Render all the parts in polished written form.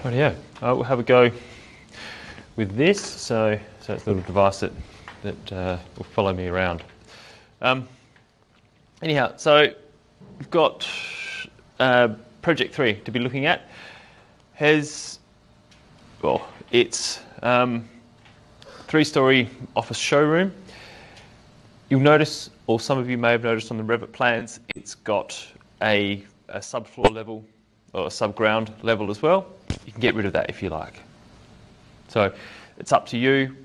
Rightio. We'll have a go with this. So it's a little device that will follow me around. Anyhow, so we've got Project 3 to be looking at. It's 3-storey office showroom. You'll notice, or some of you may have noticed on the Revit plans, it's got a subfloor level or a subground level as well. You can get rid of that if you like. So it's up to you.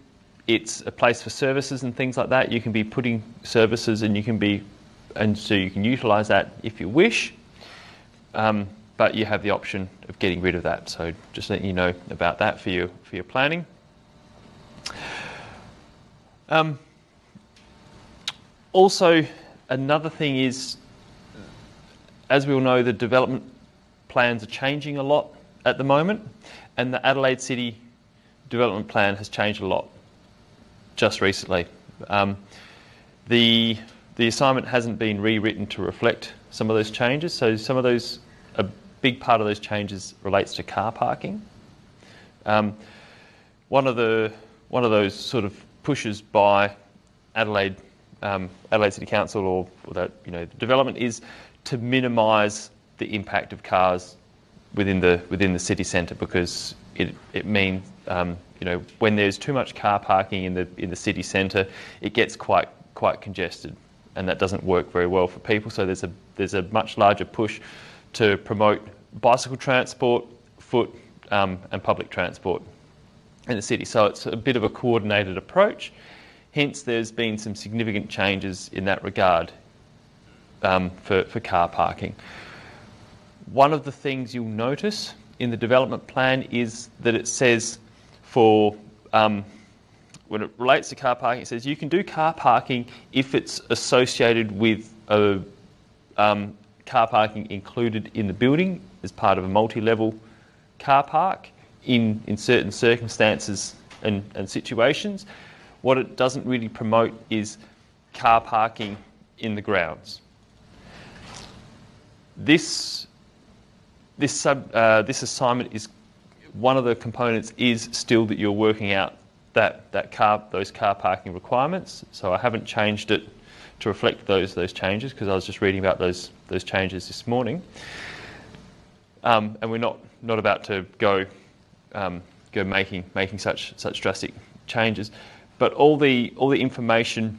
It's a place for services and things like that. You can be putting services and so you can utilise that if you wish. But you have the option of getting rid of that. So just letting you know about that for your planning. Also, another thing is, as we all know, the development plans are changing a lot at the moment, and the Adelaide City development plan has changed a lot just recently. The assignment hasn't been rewritten to reflect some of those changes, so a big part of those changes relates to car parking. One of those sort of pushes by Adelaide City Council or the development is to minimise the impact of cars within the city centre, because it means when there's too much car parking in the city centre, it gets quite congested, and that doesn't work very well for people. So there's a much larger push to promote bicycle transport, foot, and public transport in the city. So it's a bit of a coordinated approach. Hence, there's been some significant changes in that regard for car parking. One of the things you'll notice in the development plan is that it says when it relates to car parking, it says you can do car parking if it's associated with a car parking included in the building as part of a multi-level car park in certain circumstances and situations. What it doesn't really promote is car parking in the grounds. This assignment is one of the components is still that you're working out those car parking requirements. So I haven't changed it to reflect those changes, because I was just reading about those changes this morning. And we're not about to go making such drastic changes. But all the information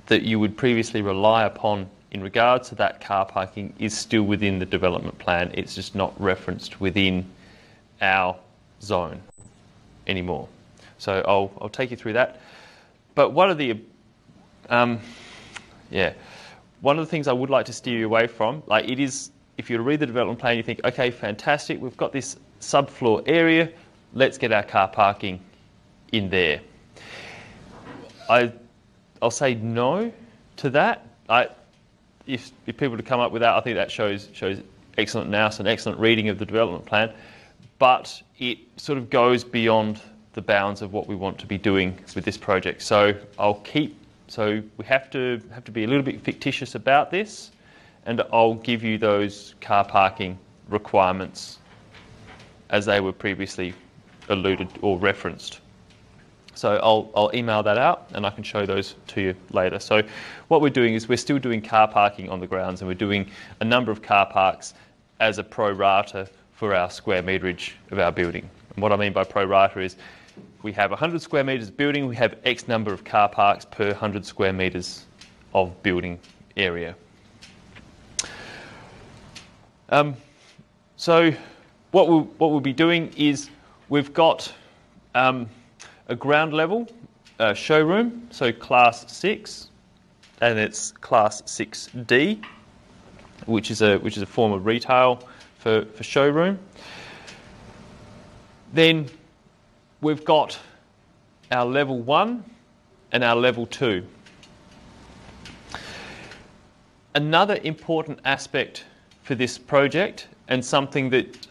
that you would previously rely upon in regards to that car parking is still within the development plan. It's just not referenced within our zone anymore. So I'll take you through that. But one of the things I would like to steer you away from, it is, if you read the development plan, you think, okay, fantastic, we've got this subfloor area, let's get our car parking in there. I'll say no to that. If people were to come up with that, I think that shows excellent nous and excellent reading of the development plan, but it sort of goes beyond the bounds of what we want to be doing with this project. So we have to be a little bit fictitious about this, and I'll give you those car parking requirements as they were previously alluded or referenced. So I'll email that out and I can show those to you later. So what we're doing is we're still doing car parking on the grounds, and we're doing a number of car parks as a pro rata for our square meterage of our building. And what I mean by pro rata is we have 100 square metres of building, we have X number of car parks per 100 square metres of building area. So what we'll be doing is we've got a ground level showroom, so class 6, and it's class 6D, which is a form of retail for showroom. Then we've got our level 1 and our level 2. Another important aspect for this project, and something that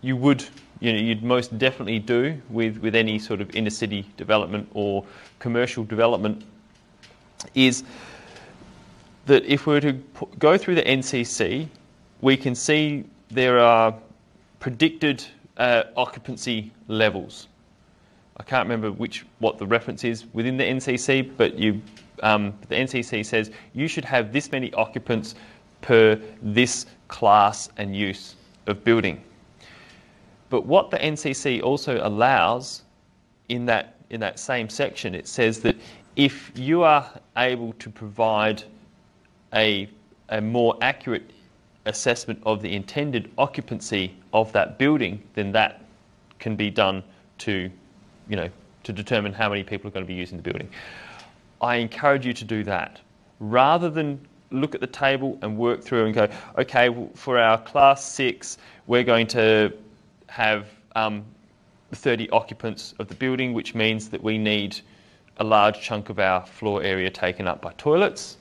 you'd most definitely do with any sort of inner city development or commercial development, is that if we were to go through the NCC, we can see there are predicted occupancy levels. I can't remember what the reference is within the NCC, but the NCC says you should have this many occupants per this class and use of building. But what the NCC also allows in that same section, it says that if you are able to provide a more accurate assessment of the intended occupancy of that building, then that can be done to determine how many people are going to be using the building. I encourage you to do that rather than look at the table and work through and go, okay, well, for our class 6, we're going to have 30 occupants of the building, which means that we need a large chunk of our floor area taken up by toilets.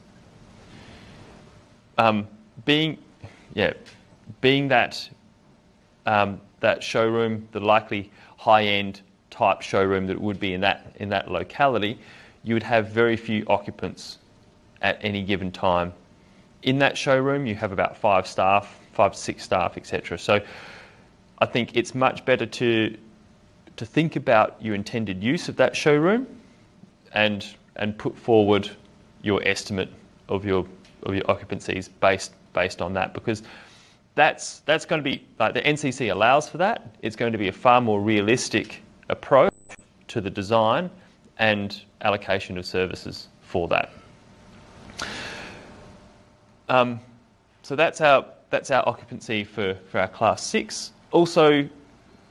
Being that showroom, the likely high-end type showroom that it would be in that locality, you would have very few occupants at any given time. In that showroom, you have about 5 to 6 staff, etc. So I think it's much better to think about your intended use of that showroom and put forward your estimate of your occupancies based on that, because that's going to be, like, the NCC allows for that. It's going to be a far more realistic approach to the design and allocation of services for that. So that's our occupancy for our class 6. Also,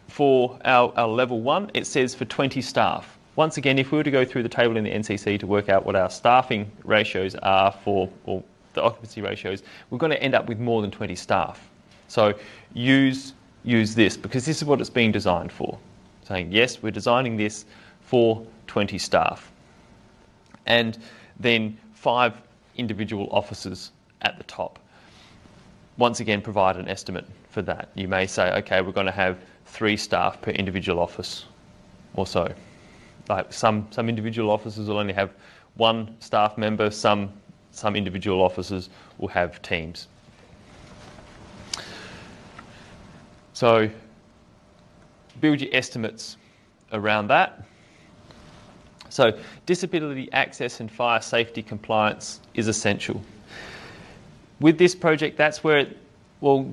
for our level 1, it says for 20 staff. Once again, if we were to go through the table in the NCC to work out what our staffing ratios are or the occupancy ratios, we're going to end up with more than 20 staff. So use this, because this is what it's being designed for. Saying, yes, we're designing this for 20 staff. And then 5 individual offices at the top. Once again, provide an estimate for that. You may say, okay, we're going to have 3 staff per individual office or so. Like some individual offices will only have 1 staff member, some individual offices will have teams. So build your estimates around that. So disability access and fire safety compliance is essential. With this project, that's where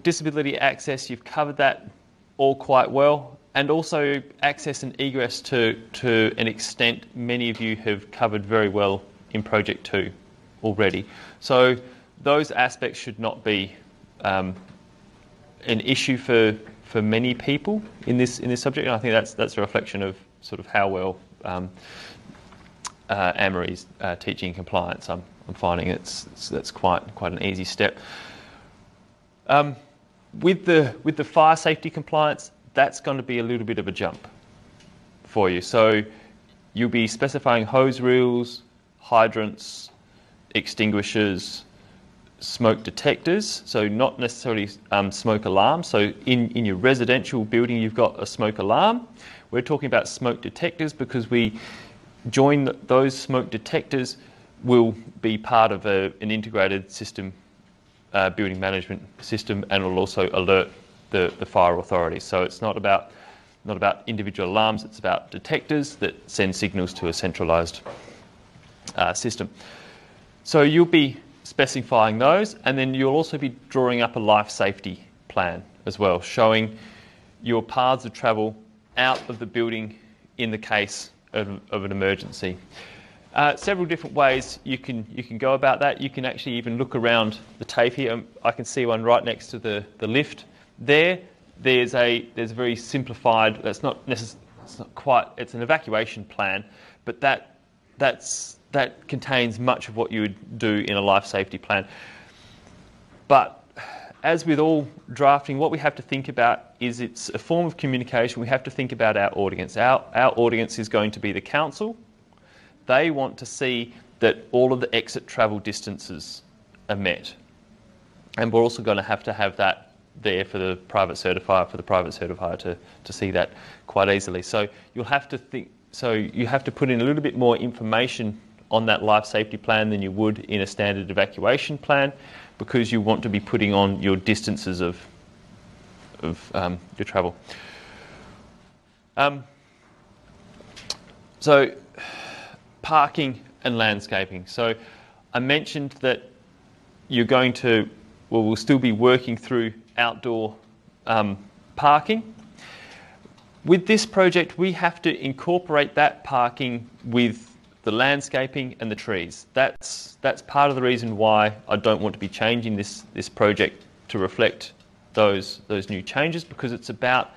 disability access, you've covered that all quite well, and also access and egress to an extent many of you have covered very well in Project 2 already. So those aspects should not be an issue for many people in this subject, and I think that's a reflection of sort of how well Anne-Marie's teaching compliance. I'm finding that's quite an easy step. With the fire safety compliance, that's going to be a little bit of a jump for you. So you'll be specifying hose reels, hydrants, extinguishers, smoke detectors, so not necessarily smoke alarms. So in your residential building, you've got a smoke alarm. We're talking about smoke detectors because we join those smoke detectors will be part of an integrated system, building management system, and will also alert the fire authority. So it's not about individual alarms, it's about detectors that send signals to a centralised system. So you'll be specifying those, and then you'll also be drawing up a life safety plan as well, showing your paths of travel out of the building in the case of an emergency. Several different ways you can go about that. You can actually even look around the TAFE here. I can see one right next to the lift. There's a very simplified. It's not quite. It's an evacuation plan, but that contains much of what you would do in a life safety plan. But as with all drafting, what we have to think about is it's a form of communication. We have to think about our audience. Our audience is going to be the council. They want to see that all of the exit travel distances are met. And we're also going to have that there for the private certifier, to see that quite easily. So you'll have to think. So you have to put in a little bit more information on that life safety plan than you would in a standard evacuation plan, because you want to be putting on your distances of your travel. So parking and landscaping. So I mentioned that you're going to, well, we'll still be working through outdoor parking. With this project, we have to incorporate that parking with the landscaping and the trees. That's part of the reason why I don't want to be changing this project to reflect those new changes, because it's about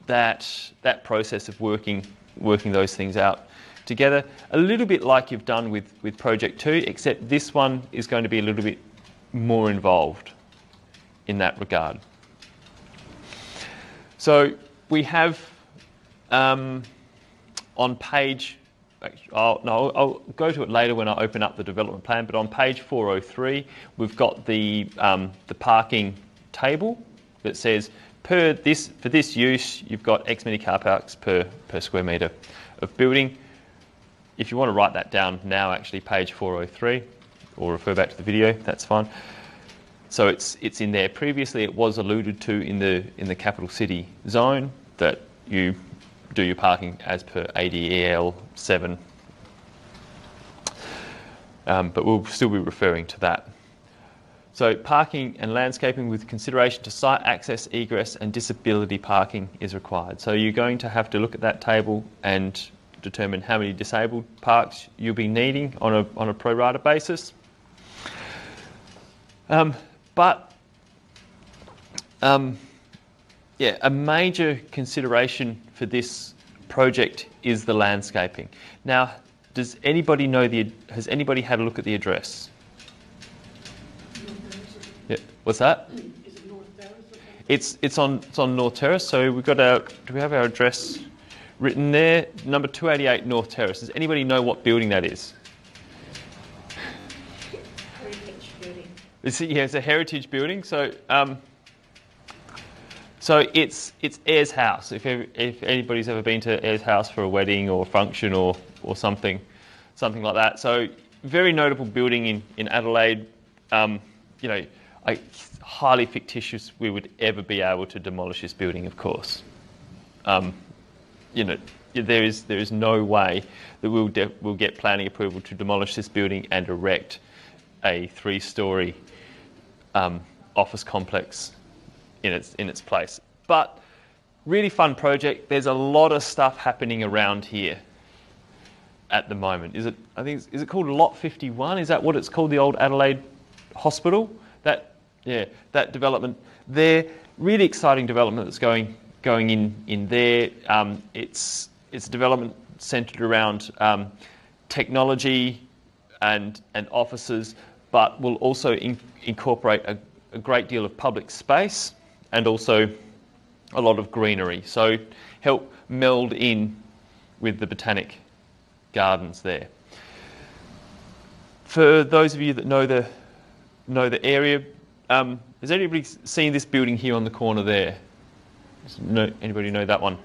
that process of working those things out together, a little bit like you've done with Project 2, except this one is going to be a little bit more involved in that regard. So we have on page, I'll go to it later when I open up the development plan, but on page 403 we've got the parking table that says for this use you've got X many car parks per square metre of building. If you want to write that down now, actually page 403, or refer back to the video, that's fine. So it's in there. Previously it was alluded to in the capital city zone that you do your parking as per ADEL 7. But we'll still be referring to that. So parking and landscaping with consideration to site access, egress and disability parking is required. So you're going to have to look at that table and determine how many disabled parks you'll be needing on a pro rata basis. Yeah, a major consideration for this project is the landscaping. Now, does anybody know has anybody had a look at the address? Yeah, what's that? Is it North Terrace? It's on North Terrace. So we've got do we have our address written there? Number 288 North Terrace. Does anybody know what building that is? Heritage building. It's a heritage building. So it's Ayres House. If anybody's ever been to Ayres House for a wedding or a function or something like that. So very notable building in Adelaide. Highly fictitious we would ever be able to demolish this building, of course. There is no way that we'll get planning approval to demolish this building and erect a 3-storey office complex in its place. But really fun project. There's a lot of stuff happening around here at the moment. Is it called Lot 51? Is that what it's called? The old Adelaide Hospital? That development there. Really exciting development that's going in there. It's a development centred around technology and offices, but will also incorporate a great deal of public space and also a lot of greenery. So help meld in with the Botanic Gardens there. For those of you that know the area, has anybody seen this building here on the corner there? Anybody know that one?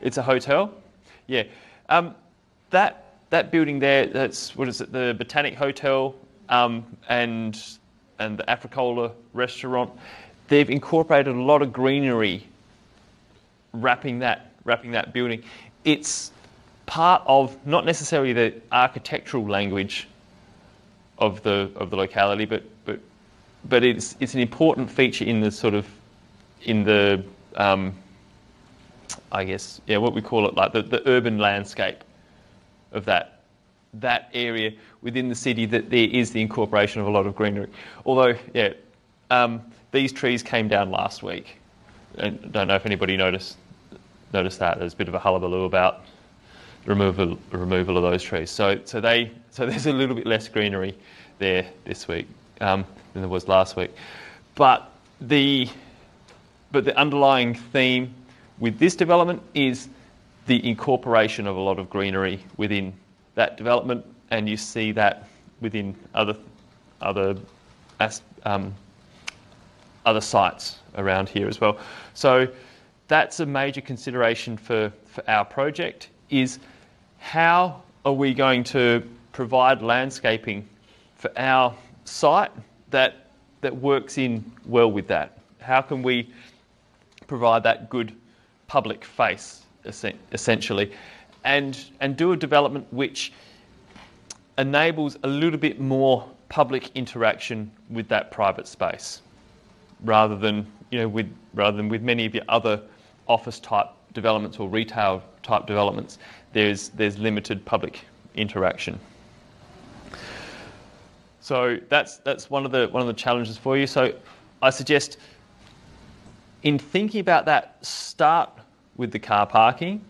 It's a hotel. Yeah. That building there, that's, what is it, the Botanic Hotel and the Africola restaurant. They've incorporated a lot of greenery wrapping that building. It's part of not necessarily the architectural language of the locality, but it's an important feature in the I guess, what we call it, like the urban landscape of that area within the city, that there is the incorporation of a lot of greenery. Although, these trees came down last week. I don't know if anybody noticed that. There's a bit of a hullabaloo about the removal of those trees. So there's a little bit less greenery there this week than there was last week. But the underlying theme with this development is the incorporation of a lot of greenery within that development, and you see that within other sites around here as well. So that's a major consideration for our project, is how are we going to provide landscaping for our site that works in well with that? How can we provide that good public face essentially, and do a development which enables a little bit more public interaction with that private space, rather than with many of your other office type developments or retail type developments. There's limited public interaction. So that's one of the challenges for you. So I suggest, in thinking about that, start with the car parking.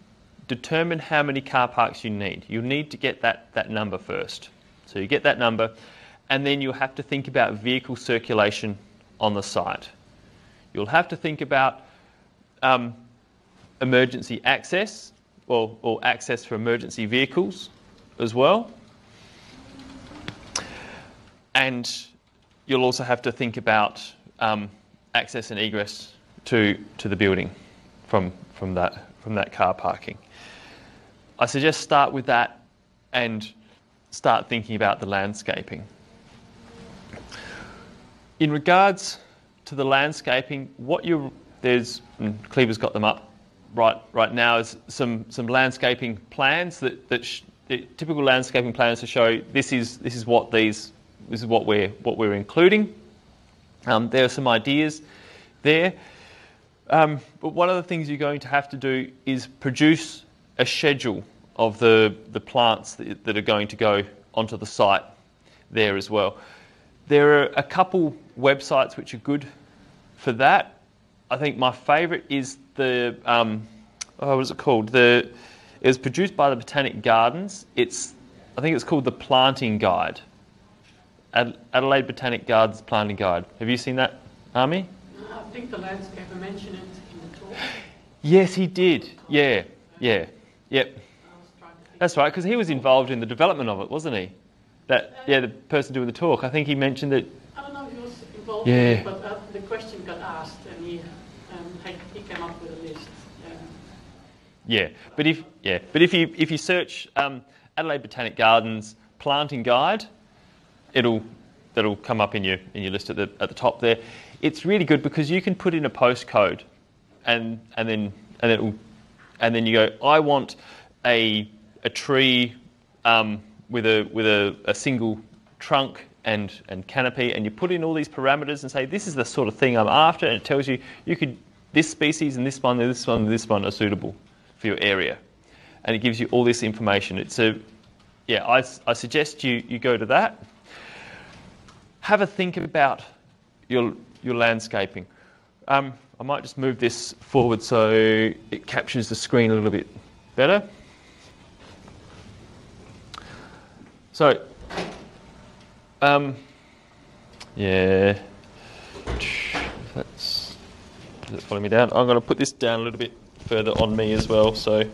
Determine how many car parks you need. You'll need to get that number first. So you get that number, and then you'll have to think about vehicle circulation on the site. You'll have to think about emergency access, or access for emergency vehicles as well. And you'll also have to think about access and egress to the building from that car parking. I suggest start with that and start thinking about the landscaping. In regards to the landscaping, Cleaver's got them up right now, is some landscaping plans typical landscaping plans to show this is what we're including. There are some ideas there, but one of the things you're going to have to do is produce a schedule of the plants that are going to go onto the site there as well. There are a couple websites which are good for that. I think my favourite is the what is it called? It was produced by the Botanic Gardens. I think it's called the Planting Guide. Adelaide Botanic Gardens Planting Guide. Have you seen that, Army? I think the landscaper mentioned it in the talk. Yes, he did. Yeah. Yep. That's right, because he was involved in the development of it, wasn't he? The person doing the talk. I think he mentioned that. I don't know if he was involved in it, but the question got asked, and he came up with a list. But if you search Adelaide Botanic Gardens Planting Guide, that'll come up in your list at the top there. It's really good because you can put in a postcode, and then you go, I want a tree with a single trunk and canopy, and you put in all these parameters and say this is the sort of thing I'm after, and it tells you this species and this one and this one and this one are suitable for your area, and it gives you all this information. I suggest you go to that. Have a think about your landscaping. I might just move this forward so it captures the screen a little bit better. So, does it follow me down? I'm going to put this down a little bit further on me as well, so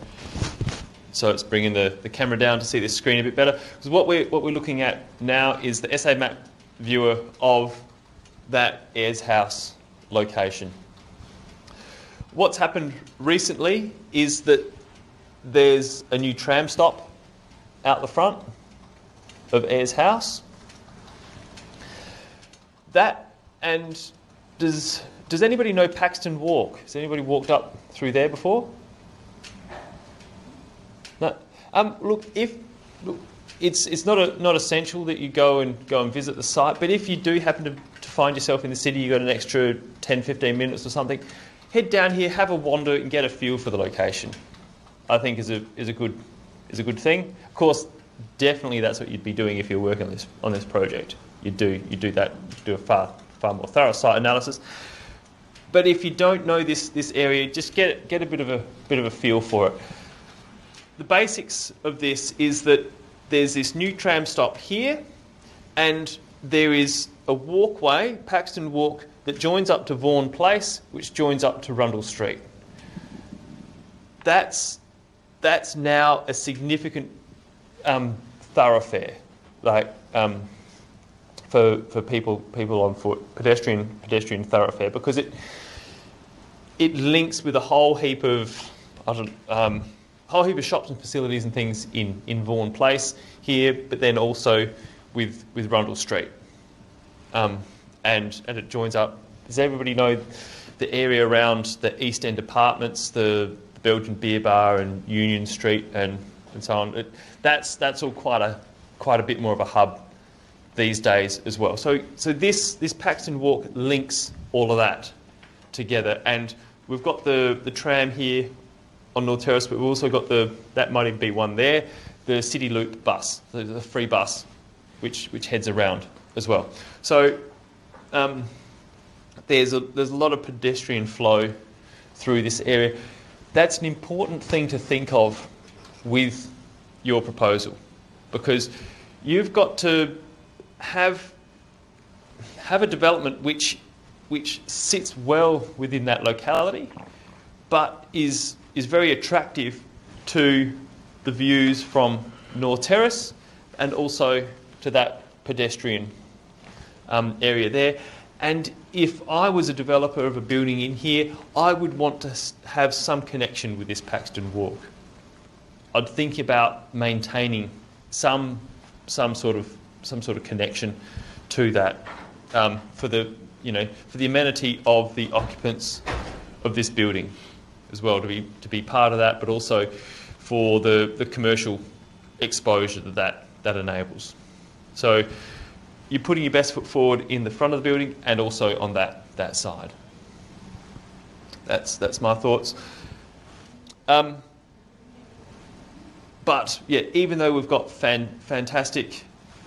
it's bringing the camera down to see this screen a bit better. Because what we're looking at now is the SA Map viewer of that Ayres House location. What's happened recently is that there's a new tram stop out the front of Ayres House. Does anybody know Paxton Walk? Has anybody walked up through there before? No. It's not essential that you go and visit the site, but if you do happen to find yourself in the city, you've got an extra 10-15 minutes or something, head down here, have a wander, and get a feel for the location. I think is a good thing. Of course, definitely that's what you'd be doing if you're working on this project. You do that. You do a far more thorough site analysis. But if you don't know this area, just get a bit of a feel for it. The basics of this is that there's this new tram stop here, and there is a walkway, Paxton Walk, that joins up to Vaughan Place, which joins up to Rundle Street. That's now a significant thoroughfare, for people on foot, pedestrian thoroughfare, because it links with a whole heap of shops and facilities and things in Vaughan Place here, but then also with Rundle Street, and it joins up. Does everybody know the area around the East End apartments, the Belgian Beer Bar and Union Street and so on. That's all quite a bit more of a hub these days as well. So this Paxton Walk links all of that together, and we've got the tram here on North Terrace, but we've also got that might even be one there, the City Loop bus, the free bus, which heads around as well. So there's a lot of pedestrian flow through this area. That's an important thing to think of with your proposal, because you've got to have a development which sits well within that locality, but is very attractive to the views from North Terrace and also to that pedestrian area there. And if I was a developer of a building in here, I would want to have some connection with this Paxton Walk. I'd think about maintaining some sort of connection to that for the amenity of the occupants of this building as well, to be part of that, but also for the commercial exposure that enables. So you're putting your best foot forward in the front of the building and also on that side. That's my thoughts. But yeah, even though we've got fantastic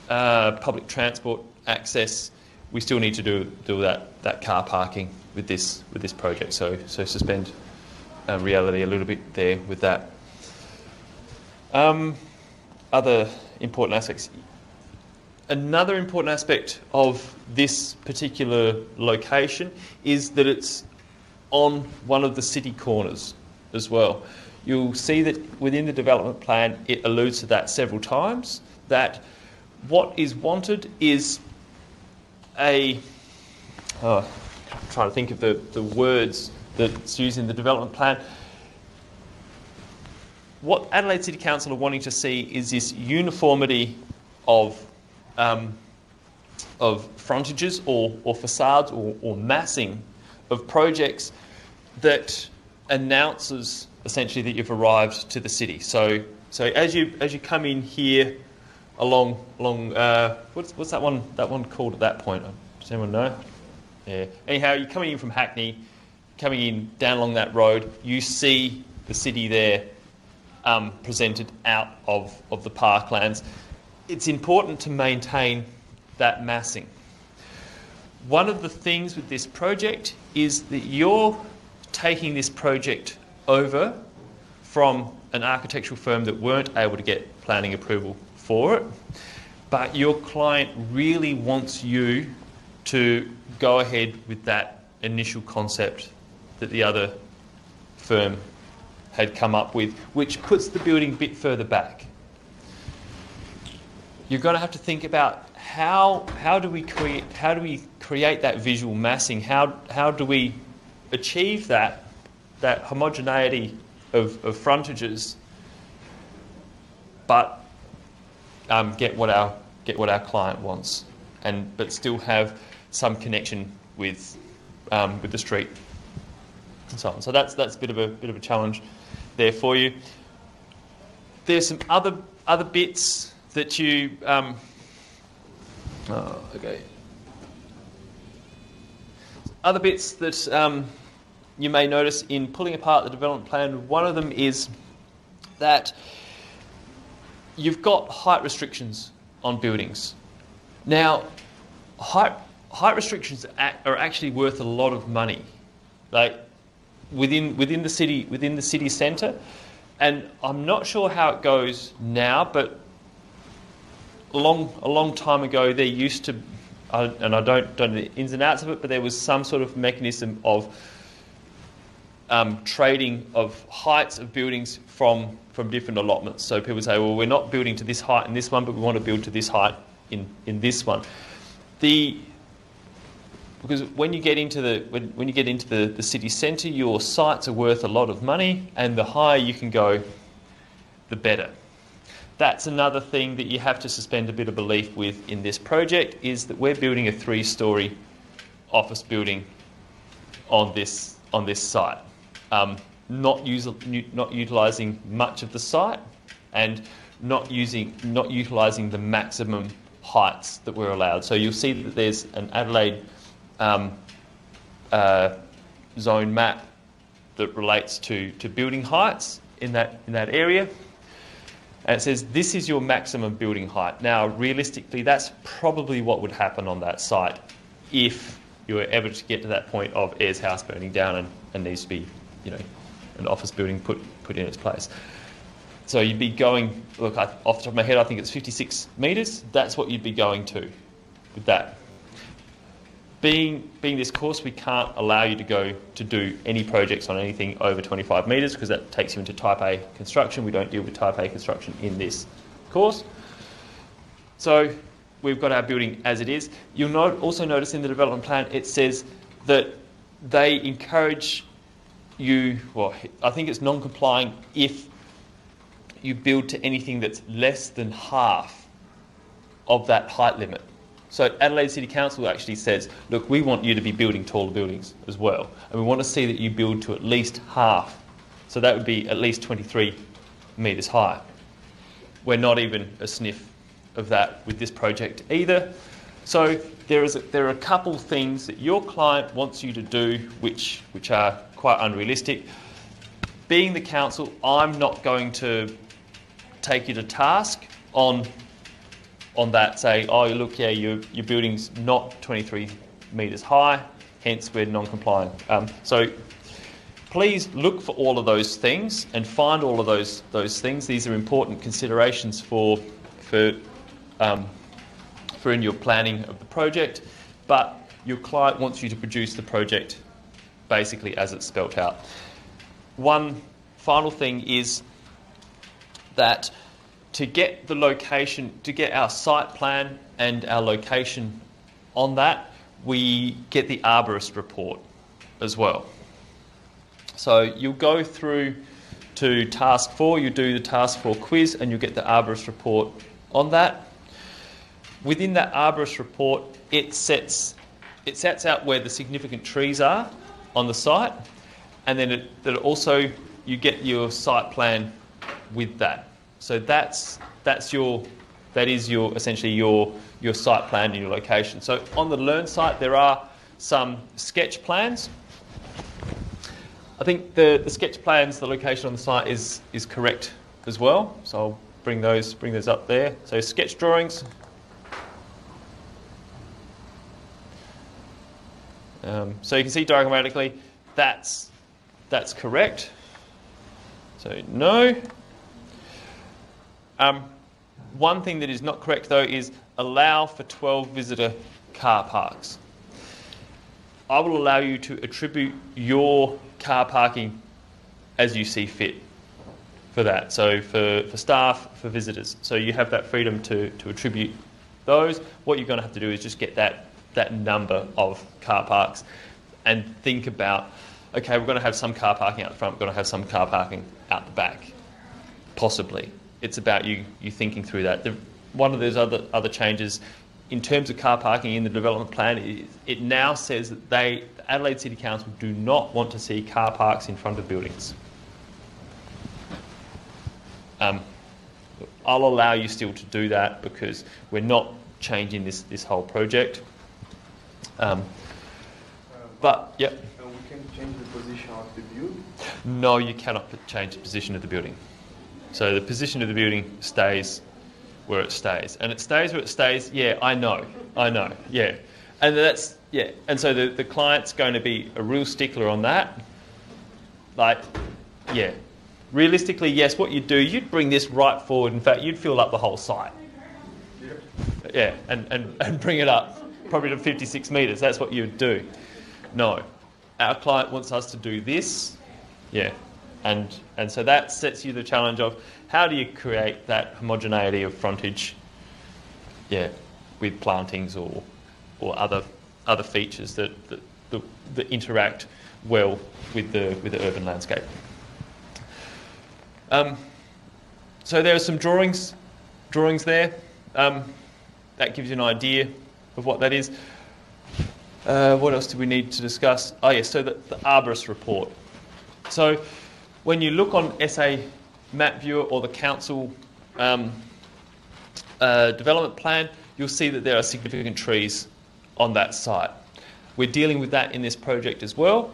public transport access, we still need to do that car parking with this project. So suspend reality a little bit there with that. Other important aspects. Another important aspect of this particular location is that it's on one of the city corners as well. You'll see that within the development plan it alludes to that several times, that what is wanted is I'm trying to think of the words that's used in the development plan. What Adelaide City Council are wanting to see is this uniformity of frontages or facades or massing of projects that announces essentially that you've arrived to the city. So as you come in here along what's that one called at that point? Does anyone know? Yeah. Anyhow, you're coming in from Hackney, coming in down along that road, you see the city there presented out of the parklands. It's important to maintain that massing. One of the things with this project is that you're taking this project over from an architectural firm that weren't able to get planning approval for it, but your client really wants you to go ahead with that initial concept that the other firm had come up with, which puts the building a bit further back. You're going to have to think about how do we create that visual massing? How do we achieve that homogeneity of frontages, but get what our client wants, but still have some connection with the street and so on. So that's a bit of a challenge there for you. There's some other bits that you other bits that you may notice in pulling apart the development plan. One of them is that you've got height restrictions on buildings. Now, height restrictions are actually worth a lot of money, like within the city centre. And I'm not sure how it goes now, but a long time ago there used to, and I don't know the ins and outs of it, but there was some sort of mechanism of trading of heights of buildings from different allotments. So people say, well, we're not building to this height in this one, but we want to build to this height in this one. Because when you get into the city centre, your sites are worth a lot of money, and the higher you can go, the better. That's another thing that you have to suspend a bit of belief with in this project, is that we're building a 3-storey office building on this site. not utilising much of the site and not utilising the maximum heights that we're allowed. So you'll see that there's an Adelaide zone map that relates to building heights in that area. And it says this is your maximum building height. Now, realistically, that's probably what would happen on that site if you were ever to get to that point of Ayers House burning down and needs to be, an office building put in its place. So you'd be going, look, off the top of my head, I think it's 56 metres. That's what you'd be going to with that. Being this course, we can't allow you to do any projects on anything over 25 metres because that takes you into Type A construction. We don't deal with Type A construction in this course. So we've got our building as it is. You'll also notice in the development plan it says that they encourage you, well, I think it's non-complying if you build to anything that's less than half of that height limit. So Adelaide City Council actually says, look, we want you to be building taller buildings as well. And we want to see that you build to at least half. So that would be at least 23 metres high. We're not even a sniff of that with this project either. So there are a couple things that your client wants you to do which are quite unrealistic. Being the council, I'm not going to take you to task on that, say, oh, look, yeah, your building's not 23 metres high, hence we're non-compliant. So please look for all of those things and find all of those things. These are important considerations for in your planning of the project, but your client wants you to produce the project basically as it's spelt out. One final thing is that to get the location, to get our site plan and our location on that, we get the arborist report as well. So you'll go through to task 4, you do the task 4 quiz and you'll get the arborist report on that. Within that arborist report, it sets out where the significant trees are on the site, and then you get your site plan with that. So that is essentially your site plan and your location. So on the Learn site, there are some sketch plans. I think the sketch plans, the location on the site is correct as well. So I'll bring those up there. So sketch drawings. So you can see diagrammatically that's correct. So no. One thing that is not correct though is allow for 12 visitor car parks. I will allow you to attribute your car parking as you see fit for that. So for staff, for visitors. So you have that freedom to attribute those. What you're going to have to do is just get that number of car parks and think about, okay, we're going to have some car parking out the front, we're going to have some car parking out the back, possibly. It's about you thinking through that. One of those other changes in terms of car parking in the development plan, it now says that the Adelaide City Council do not want to see car parks in front of buildings. I'll allow you still to do that because we're not changing this whole project. But, yep. We can change the position of the building? No, you cannot change the position of the building. So the position of the building stays where it stays. And it stays where it stays, yeah, I know, yeah. And so the client's going to be a real stickler on that. Like, yeah. Realistically, yes, what you'd do, you'd bring this right forward. In fact, you'd fill up the whole site. Yeah, and bring it up probably to 56 metres. That's what you'd do. No. Our client wants us to do this. Yeah. And so that sets you the challenge of how do you create that homogeneity of frontage, yeah, with plantings or other features that interact well with the urban landscape. So there are some drawings there. That gives you an idea of what that is. What else do we need to discuss? Oh yes, so the arborist report. So when you look on SA Map Viewer or the council development plan, you'll see that there are significant trees on that site. We're dealing with that in this project as well.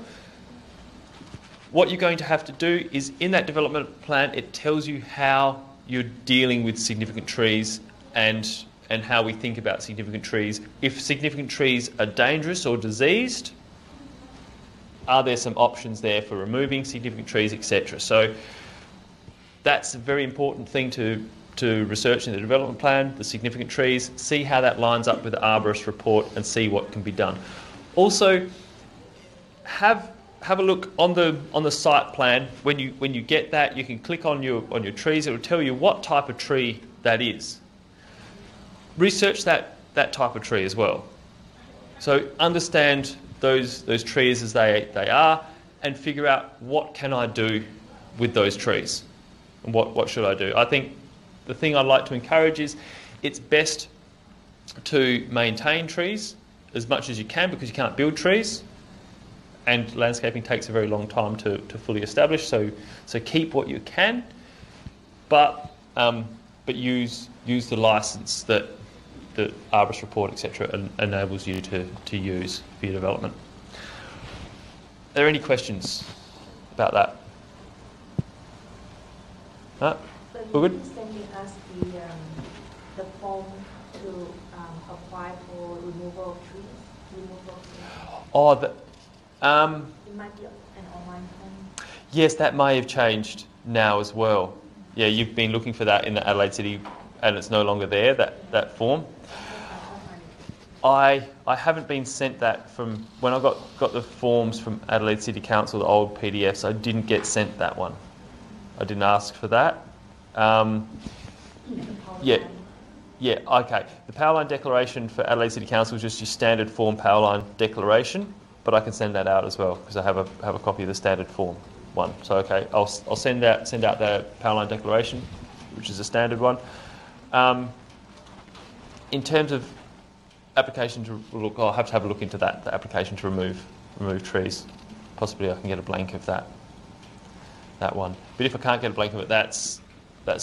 What you're going to have to do is, in that development plan, it tells you how you're dealing with significant trees and how we think about significant trees. If significant trees are dangerous or diseased, are there some options there for removing significant trees, etc. So that's a very important thing to research in the development plan, the significant trees, see how that lines up with the arborist report and see what can be done. Also, have a look on the site plan. When you get that, you can click on your trees. It will tell you what type of tree that is. Research that type of tree as well. So understand those trees as they are, and figure out what can I do with those trees, and what should I do. I think the thing I'd like to encourage is it's best to maintain trees as much as you can, because you can't build trees, and landscaping takes a very long time to fully establish. So keep what you can, but use the license that the arborist report, etc., enables you to use for your development. Are there any questions about that? No? All good? Sending us the form to apply for removal of trees. Oh, it might be an online form. Yes, that may have changed now as well. Yeah, you've been looking for that in the Adelaide City, and it's no longer there, that form. I haven't been sent that from when I got the forms from Adelaide City Council, the old PDFs. I didn't get sent that one. I didn't ask for that. Yeah, okay. The Powerline Declaration for Adelaide City Council is just your standard form Powerline Declaration, but I can send that out as well because I have a copy of the standard form one. So okay, I'll send out the Powerline Declaration, which is a standard one. In terms of application to look, I'll have to have a look into that. The application to remove trees. Possibly I can get a blank of that one. But if I can't get a blank of it, that's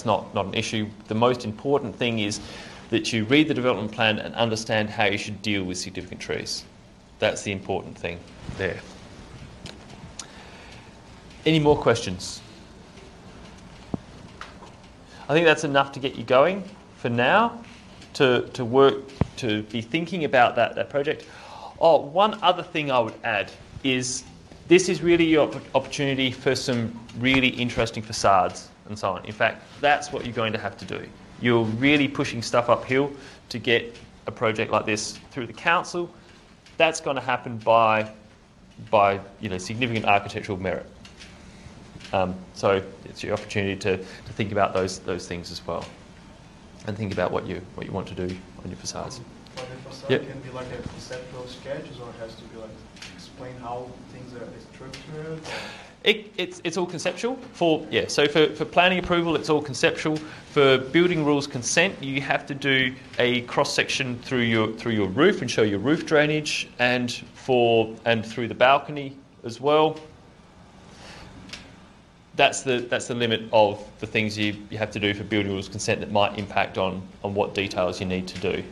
not an issue. The most important thing is that you read the development plan and understand how you should deal with significant trees. That's the important thing there. Any more questions? I think that's enough to get you going for now, to work, to be thinking about that project. Oh, one other thing I would add is this is really your opportunity for some really interesting facades and so on. In fact, that's what you're going to have to do. You're really pushing stuff uphill to get a project like this through the council. That's going to happen by significant architectural merit. So it's your opportunity to think about those things as well, and think about what you want to do on your facades. For the facade, It can be like a conceptual sketches, or it has to be like explain how things are structured. It's all conceptual. So for planning approval, it's all conceptual. For building rules consent, you have to do a cross section through your roof and show your roof drainage, and through the balcony as well. That's the limit of the things you have to do for building rules consent that might impact on what details you need to do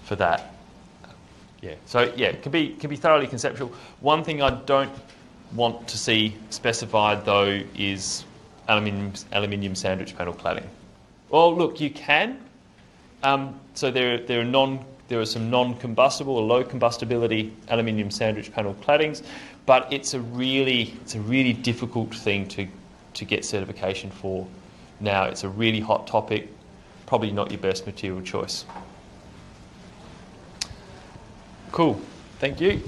for that. It can be thoroughly conceptual. One thing I don't want to see specified though is aluminium sandwich panel cladding. Well, look, you can. So there are some non-combustible or low combustibility aluminium sandwich panel claddings, but it's a really difficult thing to get certification for now. It's a really hot topic, probably not your best material choice. Cool, thank you.